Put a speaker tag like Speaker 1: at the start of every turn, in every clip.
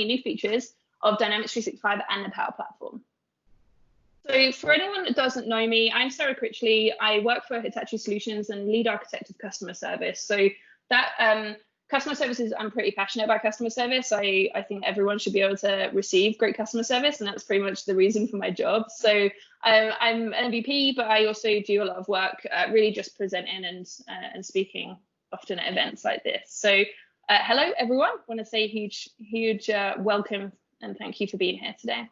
Speaker 1: 20 new features of Dynamics 365 and the Power Platform. So for anyone that doesn't know me, I'm Sarah Critchley. I work for Hitachi Solutions and lead architect of customer service. So that customer service is, I'm pretty passionate about customer service. I think everyone should be able to receive great customer service, and that's pretty much the reason for my job. So I'm an MVP, but I also do a lot of work really just presenting and speaking often at events like this. So hello, everyone. I want to say huge welcome and thank you for being here today.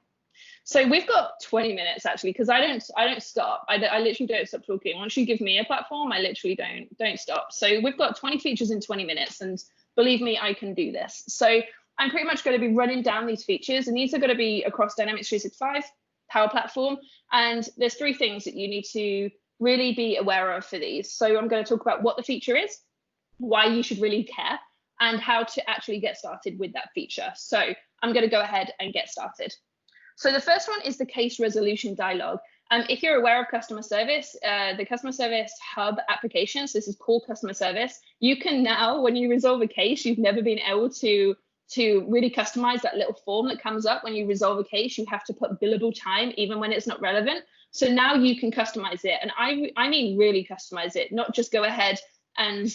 Speaker 1: So we've got 20 minutes actually, because I don't stop. I literally don't stop talking. Once you give me a platform, I literally don't stop. So we've got 20 features in 20 minutes, and believe me, I can do this. So I'm pretty much going to be running down these features, and these are going to be across Dynamics 365, Power Platform, and there's 3 things that you need to really be aware of for these. So I'm going to talk about what the feature is, why you should really care, and how to actually get started with that feature. So I'm going to go ahead and get started. So the first one is the case resolution dialog. If you're aware of customer service, the customer service hub applications, this is core customer service. You can now, when you resolve a case, you've never been able to really customize that little form that comes up when you resolve a case. You have to put billable time, even when it's not relevant. So now you can customize it. And I mean really customize it, not just go ahead and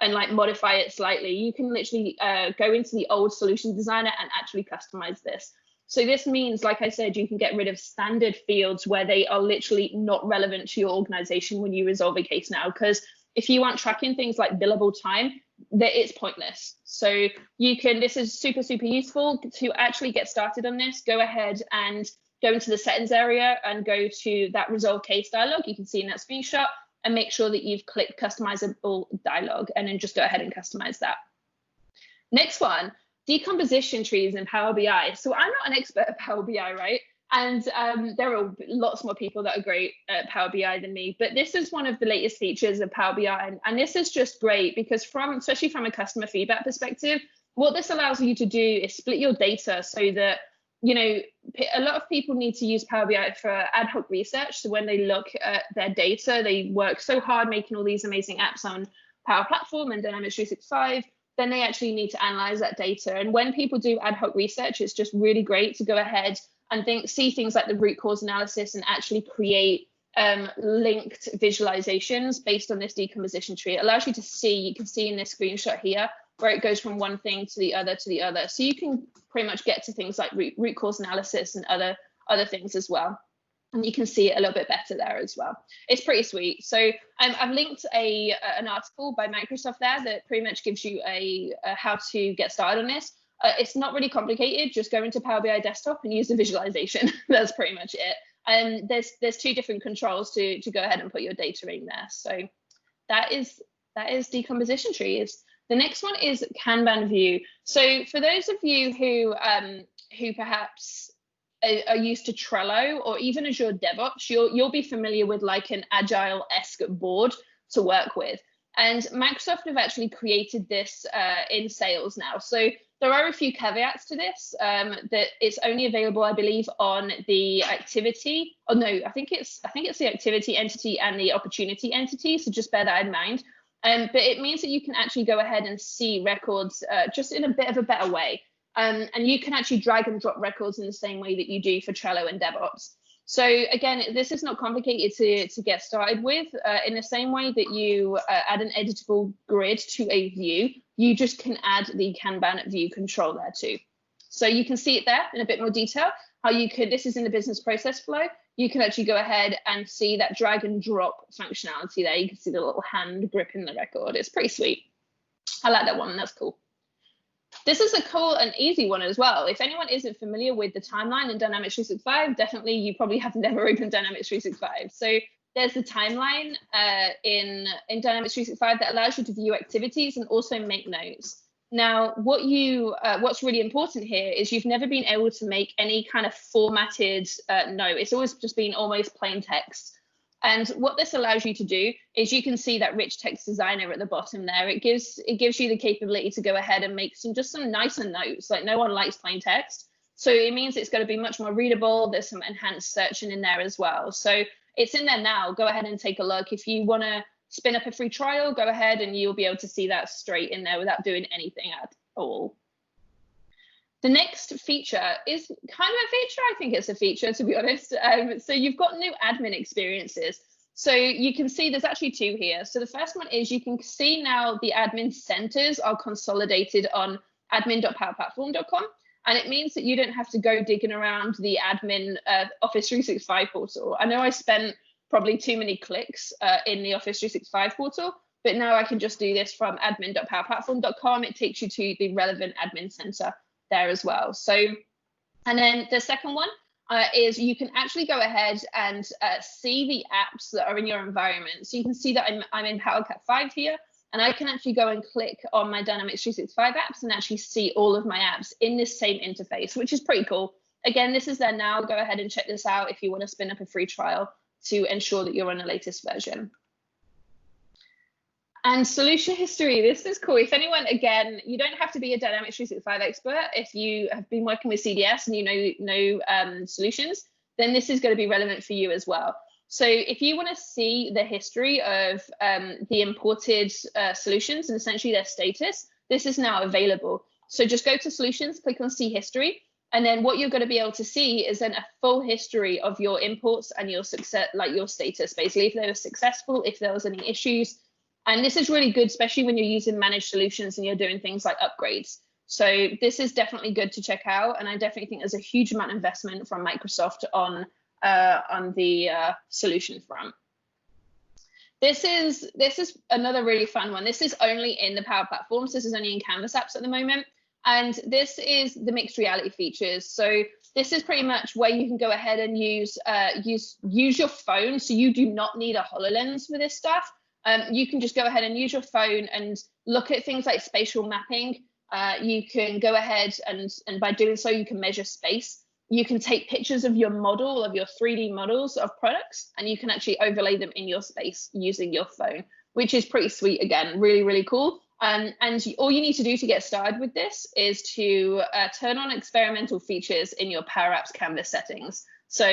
Speaker 1: like modify it slightly. You can literally go into the old solution designer and actually customize this. So this means, like I said, you can get rid of standard fields where they are literally not relevant to your organization when you resolve a case now, because if you aren't tracking things like billable time, it's pointless. So you can, this is super useful to actually get started on this. Go ahead and go into the settings area and go to that resolve case dialog. You can see in that screenshot, and make sure that you've clicked customizable dialog, and then just go ahead and customize that. Next one, decomposition trees in Power BI. So I'm not an expert at Power BI, right? And there are lots more people that are great at Power BI than me, but this is one of the latest features of Power BI. And this is just great because especially from a customer feedback perspective, what this allows you to do is split your data so that, you know, a lot of people need to use Power BI for ad hoc research. So when they look at their data, they work so hard making all these amazing apps on Power Platform and Dynamics 365, then they actually need to analyze that data. And when people do ad hoc research, it's just really great to go ahead and see things like the root cause analysis and actually create linked visualizations based on this decomposition tree. It allows you to see, you can see in this screenshot here, where it goes from one thing to the other to the other. So you can pretty much get to things like root cause analysis and other things as well. And you can see it a little bit better there as well. It's pretty sweet. So I've linked an article by Microsoft there that pretty much gives you a how to get started on this. It's not really complicated. Just go into Power BI desktop and use the visualization. That's pretty much it. And there's 2 different controls to go ahead and put your data in there. So that is decomposition trees. The next one is Kanban view. So for those of you who perhaps are used to Trello or even Azure DevOps, you'll be familiar with like an agile-esque board to work with. And Microsoft have actually created this in Sales now. So there are a few caveats to this, that it's only available, I believe, on the activity. Oh no, I think it's the activity entity and the opportunity entity. So just bear that in mind. But it means that you can actually go ahead and see records just in a bit of a better way. And you can actually drag and drop records in the same way that you do for Trello and DevOps. So again, this is not complicated to get started with. In the same way that you add an editable grid to a view, you just can add the Kanban view control there too. So you can see it there in a bit more detail, how you could, this is in the business process flow. You can actually go ahead and see that drag and drop functionality there. You can see the little hand gripping the record. It's pretty sweet. I like that one, that's cool. This is a cool and easy one as well. If anyone isn't familiar with the timeline in Dynamics 365, definitely you probably have never opened Dynamics 365. So there's the timeline in Dynamics 365 that allows you to view activities and also make notes. Now, what's really important here is you've never been able to make any kind of formatted note. It's always just been almost plain text. And what this allows you to do is you can see that rich text designer at the bottom there. It gives you the capability to go ahead and make some nicer notes. Like no one likes plain text. So it means it's going to be much more readable. There's some enhanced searching in there as well. So it's in there now. Go ahead and take a look. If you want to spin up a free trial, go ahead and you'll be able to see that straight in there without doing anything at all. The next feature is kind of a feature. I think it's a feature, to be honest. So you've got new admin experiences. So you can see there's actually two here. So the first one is you can see now the admin centers are consolidated on admin.powerplatform.com. And it means that you don't have to go digging around the admin Office 365 portal. I know I spent probably too many clicks in the Office 365 portal, but now I can just do this from admin.powerplatform.com. It takes you to the relevant admin center there as well. So, and then the second one is you can actually go ahead and see the apps that are in your environment. So you can see that I'm in PowerCat 5 here, and I can actually go and click on my Dynamics 365 apps and actually see all of my apps in this same interface, which is pretty cool. Again, this is there now. Go ahead and check this out if you want to spin up a free trial to ensure that you're on the latest version. And solution history, this is cool. If anyone, again, you don't have to be a Dynamics 365 expert. If you have been working with CDS and you know solutions, then this is going to be relevant for you as well. So if you want to see the history of the imported solutions and essentially their status, this is now available. So just go to solutions, click on see history, and then what you're going to be able to see is then a full history of your imports and your success, like your status, basically, if they were successful, if there was any issues. And this is really good, especially when you're using managed solutions and you're doing things like upgrades. So this is definitely good to check out. And I definitely think there's a huge amount of investment from Microsoft on the solution front. This is another really fun one. This is only in the Power Platforms. This is only in Canvas apps at the moment. And this is the mixed reality features. So this is pretty much where you can go ahead and use your phone. So you do not need a HoloLens for this stuff. You can just go ahead and use your phone and look at things like spatial mapping. You can go ahead and by doing so, you can measure space. You can take pictures of your model, of your 3D models of products, and you can actually overlay them in your space using your phone, which is pretty sweet. Again, really, really cool. And all you need to do to get started with this is to turn on experimental features in your Power Apps Canvas settings. So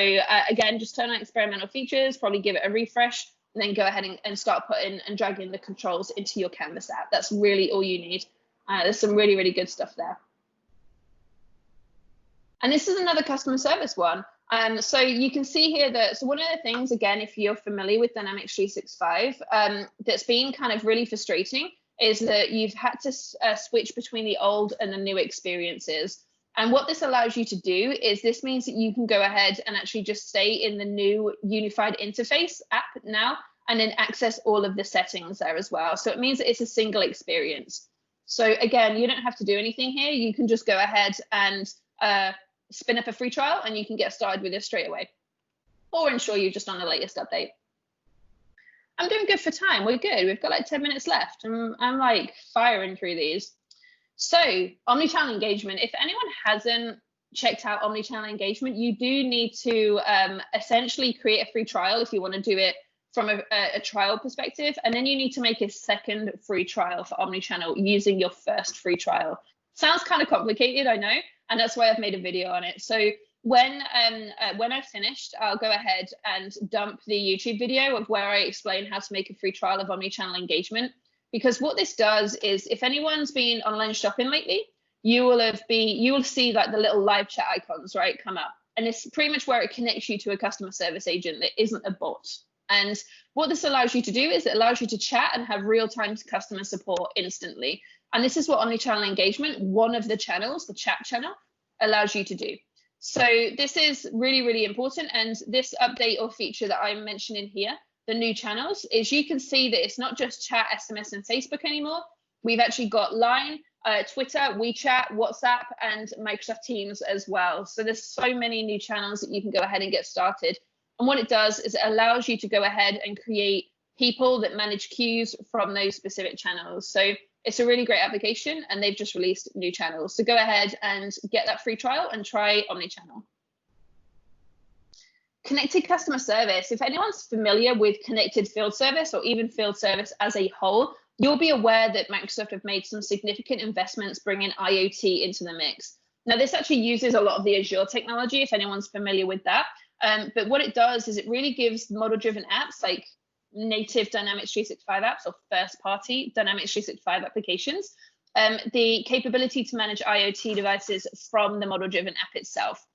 Speaker 1: again, just turn on experimental features, probably give it a refresh, and then go ahead and start putting and dragging the controls into your Canvas app. That's really all you need. There's some really, really good stuff there. And this is another customer service one. So you can see here that, so one of the things, again, if you're familiar with Dynamics 365, that's been kind of really frustrating is that you've had to switch between the old and the new experiences. And what this allows you to do is this means that you can go ahead and actually just stay in the new unified interface app now, and then access all of the settings there as well. So it means that it's a single experience. So again, you don't have to do anything here. You can just go ahead and spin up a free trial and you can get started with this straight away, or ensure you're just on the latest update. I'm doing good for time. We're good. We've got like 10 minutes left. I'm like firing through these. So omnichannel engagement, if anyone hasn't checked out omnichannel engagement, you do need to essentially create a free trial if you want to do it from a trial perspective. And then you need to make a second free trial for omnichannel using your first free trial. Sounds kind of complicated, I know, and that's why I've made a video on it. So when I've finished, I'll go ahead and dump the YouTube video of where I explain how to make a free trial of omnichannel engagement. Because what this does is, if anyone's been online shopping lately, you will see like the little live chat icons, right, come up. And it's pretty much where it connects you to a customer service agent that isn't a bot. And what this allows you to do is it allows you to chat and have real-time customer support instantly. And this is what omnichannel engagement, one of the channels, the chat channel, allows you to do. So this is really, really important. And this update or feature that I'm mentioning here, the new channels, is you can see that it's not just chat, SMS, and Facebook anymore. We've actually got Line, Twitter, WeChat, WhatsApp, and Microsoft Teams as well. So there's so many new channels that you can go ahead and get started. And what it does is it allows you to go ahead and create people that manage queues from those specific channels. So it's a really great application, and they've just released new channels. So go ahead and get that free trial and try omnichannel. Connected customer service. If anyone's familiar with connected field service or even field service as a whole, you'll be aware that Microsoft have made some significant investments bringing IoT into the mix. Now, this actually uses a lot of the Azure technology, if anyone's familiar with that. But what it does is it really gives model-driven apps like native Dynamics 365 apps or first-party Dynamics 365 applications the capability to manage IoT devices from the model-driven app itself.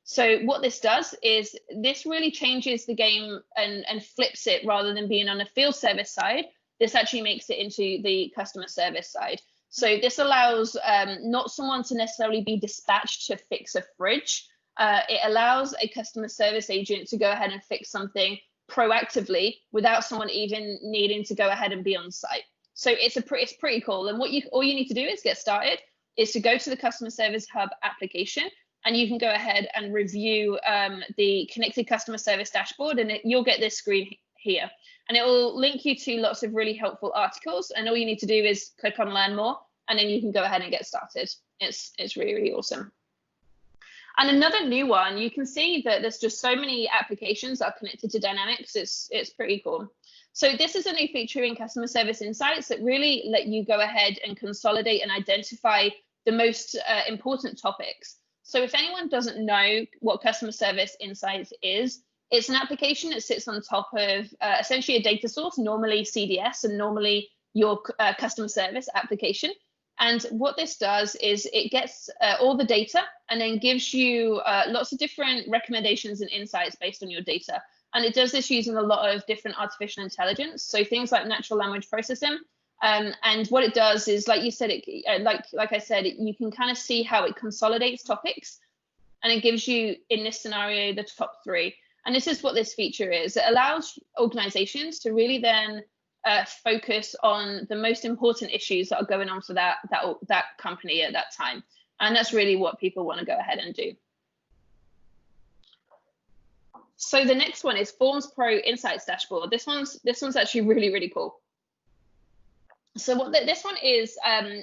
Speaker 1: So what this does is this really changes the game and flips it. Rather than being on the field service side, this actually makes it into the customer service side. So this allows not someone to necessarily be dispatched to fix a fridge. It allows a customer service agent to go ahead and fix something proactively without someone even needing to go ahead and be on site. So it's pretty cool. And all you need to do is get started, is to go to the Customer Service Hub application, and you can go ahead and review the connected customer service dashboard, and you'll get this screen here. And it will link you to lots of really helpful articles. And all you need to do is click on Learn More, and then you can go ahead and get started. It's really, really awesome. And another new one, you can see that there's just so many applications that are connected to Dynamics. It's pretty cool. So this is a new feature in Customer Service Insights that really let you go ahead and consolidate and identify the most important topics. So if anyone doesn't know what Customer Service Insights is, it's an application that sits on top of essentially a data source, normally CDS and normally your customer service application. And what this does is it gets all the data and then gives you lots of different recommendations and insights based on your data. And it does this using a lot of different artificial intelligence. So things like natural language processing. And what it does is, like you said, like I said, you can kind of see how it consolidates topics, and it gives you, in this scenario, the top 3. And this is what this feature is. It allows organizations to really then focus on the most important issues that are going on for that company at that time. And that's really what people want to go ahead and do. So the next one is Forms Pro Insights Dashboard. This one's actually really, really cool. So what this one is,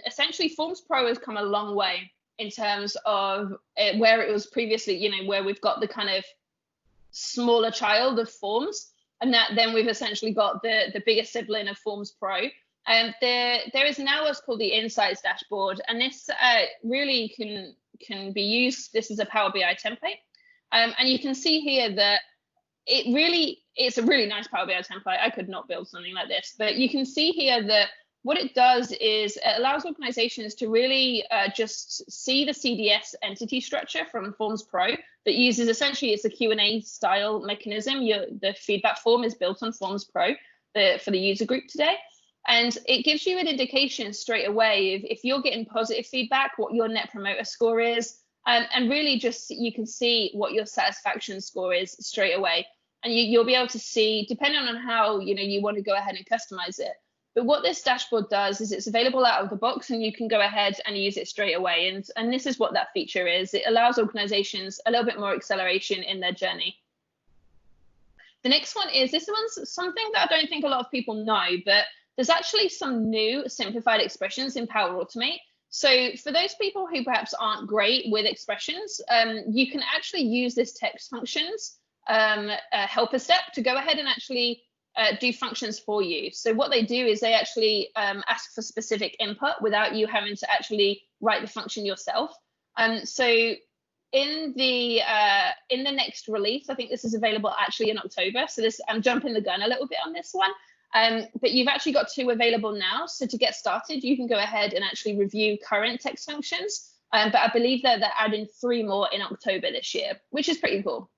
Speaker 1: essentially Forms Pro has come a long way in terms of where it was previously, where we've got the kind of smaller child of Forms, and then we've essentially got the bigger sibling of Forms Pro. And there is now what's called the Insights Dashboard, and this really can be used. This is a Power BI template, and you can see here that it's a really nice Power BI template. I could not build something like this, but you can see here that what it does is it allows organizations to really just see the CDS entity structure from Forms Pro that uses, essentially, it's a Q&A style mechanism. The feedback form is built on Forms Pro for the user group today. And it gives you an indication straight away if you're getting positive feedback, what your net promoter score is, and really just you can see what your satisfaction score is straight away. And you'll be able to see, depending on how you want to go ahead and customize it. But what this dashboard does is it's available out of the box, and you can go ahead and use it straight away. And this is what that feature is. It allows organizations a little bit more acceleration in their journey. The next one is, this one's something that I don't think a lot of people know, but there's actually some new simplified expressions in Power Automate. So for those people who perhaps aren't great with expressions, you can actually use this text functions helper step to go ahead and actually do functions for you. So what they do is they actually ask for specific input without you having to actually write the function yourself. So in the next release, I think this is available actually in October. So I'm jumping the gun a little bit on this one. But you've actually got 2 available now. So to get started, you can go ahead and actually review current text functions. But I believe that they're adding 3 more in October this year, which is pretty cool.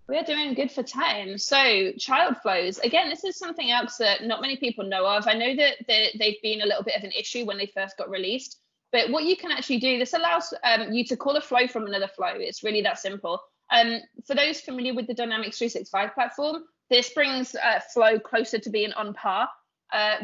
Speaker 1: We're doing good for time. So child flows, again, this is something else that not many people know of. I know that they've been a little bit of an issue when they first got released, but what you can actually do, this allows you to call a flow from another flow. It's really that simple. For those familiar with the Dynamics 365 platform, this brings flow closer to being on par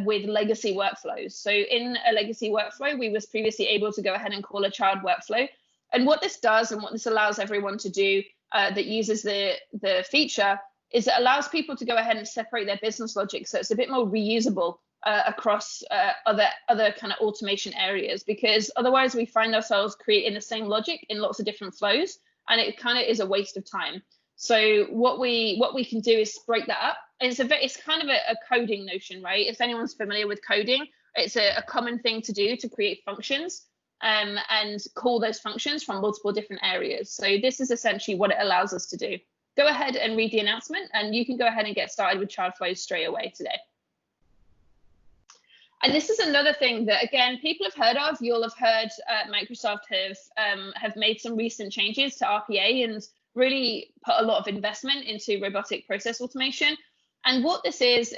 Speaker 1: with legacy workflows. So in a legacy workflow, we was previously able to go ahead and call a child workflow. And what this does, and what this allows everyone to do that uses the feature, is it allows people to go ahead and separate their business logic, so it's a bit more reusable across other kind of automation areas, because otherwise we find ourselves creating the same logic in lots of different flows, and it kind of is a waste of time. So what we can do is break that up. And it's kind of a coding notion, right? If anyone's familiar with coding, it's a common thing to do to create functions and call those functions from multiple different areas. So this is essentially what it allows us to do. Go ahead and read the announcement, and you can go ahead and get started with child flows straight away today. And this is another thing that, again, people have heard of. You'll have heard Microsoft have made some recent changes to RPA and really put a lot of investment into robotic process automation. And what this is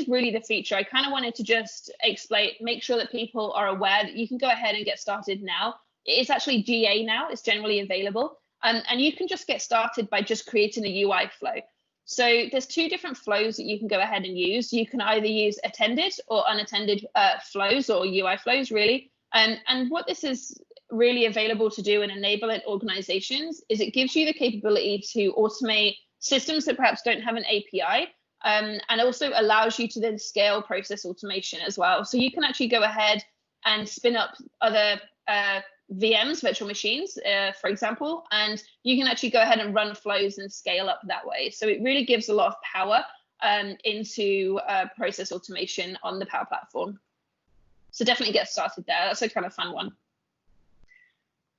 Speaker 1: really the feature. I kind of wanted to just explain, make sure that people are aware that you can go ahead and get started now. It's actually GA now. It's generally available. And you can just get started by just creating a UI flow. So there's two different flows that you can go ahead and use. You can either use attended or unattended flows or UI flows, really. And what this is really available to do and enable in organizations is it gives you the capability to automate systems that perhaps don't have an API, and also allows you to then scale process automation as well. So you can actually go ahead and spin up other VMs, virtual machines, for example, and you can actually go ahead and run flows and scale up that way. So it really gives a lot of power into process automation on the Power Platform. So definitely get started there. That's a kind of fun one.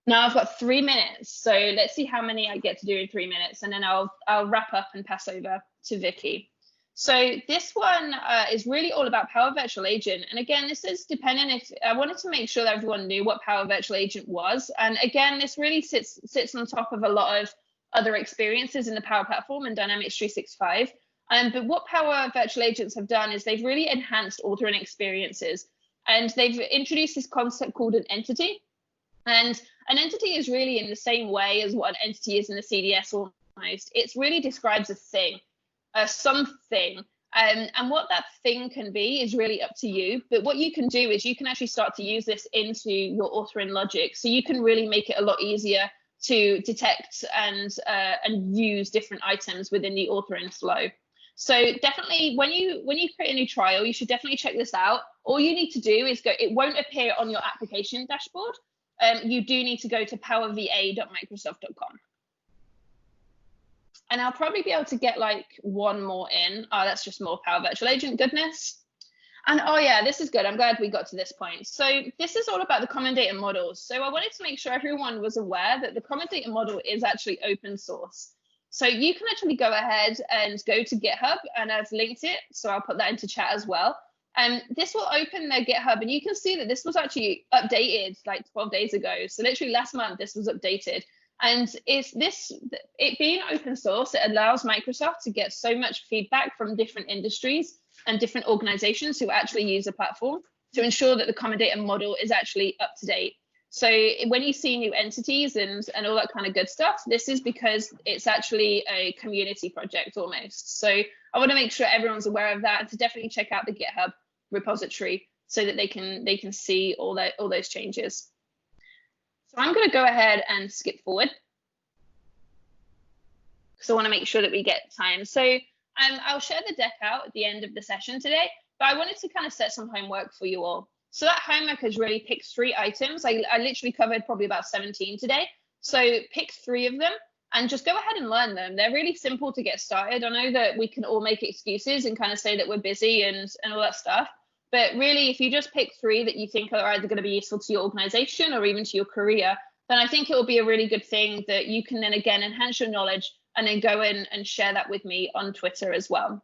Speaker 1: Now I've got 3 minutes, so let's see how many I get to do in 3 minutes, and then I'll wrap up and pass over to Vicky. So this one is really all about Power Virtual Agent. And again, this is dependent if I wanted to make sure that everyone knew what Power Virtual Agent was. And again, this really sits on top of a lot of other experiences in the Power Platform and Dynamics 365. But what Power Virtual Agents have done is they've really enhanced authoring experiences. And they've introduced this concept called an entity. And an entity is really in the same way as what an entity is in the CDS almost. It really describes a thing. Something, and what that thing can be is really up to you. But what you can do is you can actually start to use this into your authoring logic, so you can really make it a lot easier to detect and use different items within the authoring flow. So definitely, when you create a new trial, you should definitely check this out. All you need to do is go. It won't appear on your application dashboard. You do need to go to powerva.microsoft.com. And I'll probably be able to get like one more in. Oh, that's just more Power Virtual Agent, goodness. And oh yeah, this is good. I'm glad we got to this point. So this is all about the common data models. So I wanted to make sure everyone was aware that the common data model is actually open source. So you can actually go ahead and go to GitHub, and I've linked it. So I'll put that into chat as well. And this will open their GitHub, and you can see that this was actually updated like 12 days ago. So literally last month, this was updated. And it being open source, it allows Microsoft to get so much feedback from different industries and different organizations who actually use the platform to ensure that the common data model is actually up to date. So when you see new entities and all that kind of good stuff, this is because it's actually a community project almost. So I want to make sure everyone's aware of that, and to definitely check out the GitHub repository so that they can see all those changes. So I'm going to go ahead and skip forward because I want to make sure that we get time. So I'll share the deck out at the end of the session today, but I wanted to kind of set some homework for you all. So that homework is really pick 3 items. I literally covered probably about 17 today. So pick 3 of them and just go ahead and learn them. They're really simple to get started. I know that we can all make excuses and kind of say that we're busy and all that stuff. But really, if you just pick 3 that you think are either going to be useful to your organization or even to your career, then I think it will be a really good thing that you can then again enhance your knowledge and then go in and share that with me on Twitter as well.